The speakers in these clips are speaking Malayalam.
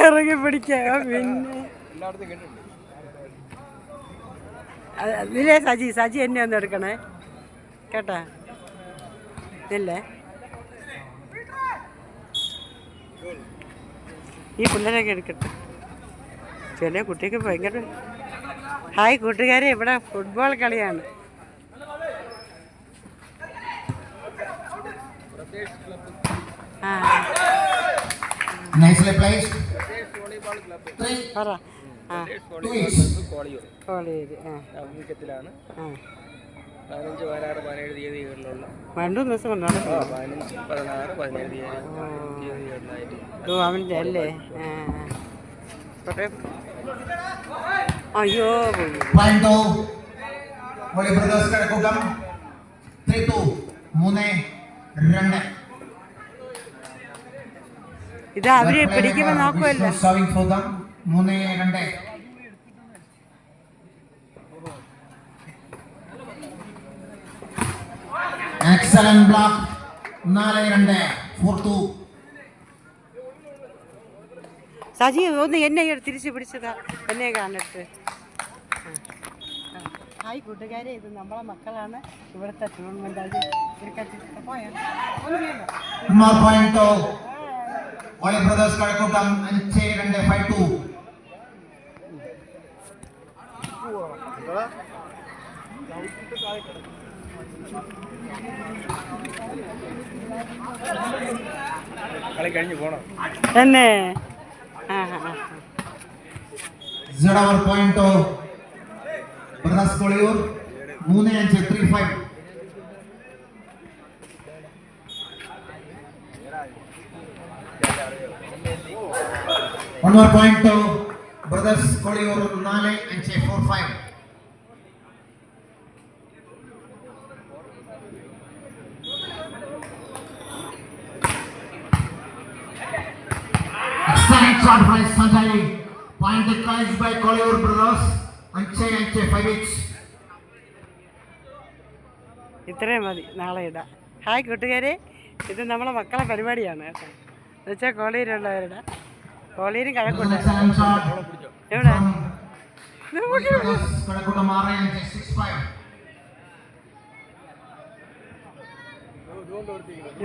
ഇറങ്ങി പിടിക്കാം. പിന്നെ ഇതിലേ സജി എന്നെ ഒന്ന് എടുക്കണേ കേട്ടാ. ഇല്ലേ ഈ പിള്ളേരൊക്കെ എടുക്കട്ടെ. ചില കുട്ടിക്ക് ഭയങ്കര. ഹായ് കൂട്ടുകാരെ, ഇവിടെ ഫുട്ബോൾ കളിയാണ്. രണ്ടു ദിവസം കൊണ്ടാണ് അവൻ്റെ അല്ലേ. അയ്യോ ഇത് അവര് പിടിക്കുമ്പോ നോക്കുമല്ലോ. Excellent block. 4-2. സജി ഒന്ന് എന്നെ തിരിച്ചു പിടിച്ചതാ. എന്നെ കാണട്ട്. ഹായ് കൂട്ടുകാരെ, ഇത് നമ്മളെ മക്കളാണ്. ഇവിടുത്തെ ടൂർണമെന്റ് കളി കഴിഞ്ഞു പോണം തന്നെ. Point brothers Koliyoor 3-5 One more point to brothers Koliyur 4-5. Excellent shot by Sanjay. Point declined by Koliyur brothers. 5 each. ഇത്രയും മതി, നാളെ ഇടാം. ഹായ് കൂട്ടുകാരെ, ഇത് നമ്മളെ മക്കളെ പരിപാടിയാണ് കേട്ടോ. എന്നുവെച്ചാൽ കോളിയിലുള്ളവരുടെ കോളിയിലും കഴക്കൂട്ട. എവിടെ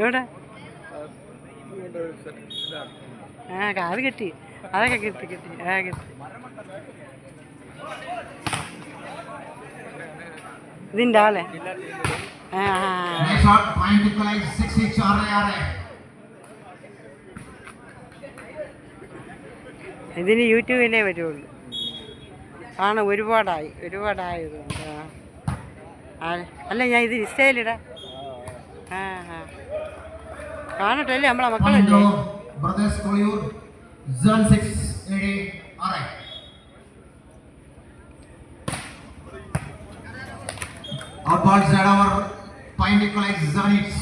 എവിടെ അത് കിട്ടി, അതൊക്കെ കിട്ടി. കിട്ടി. ഇതിൻ്റെ ആളെ ഇതിന് യൂട്യൂബിലേ വരുള്ളൂ. ആണ് ഒരുപാടായതുകൊണ്ട്. അല്ല, ഞാൻ ഇത് ഇൻസ്റ്റയിലിടാം. കാണട്ടല്ലേ നമ്മളെ മക്കളല്ലേ. Our balls at our point equalize 7 each.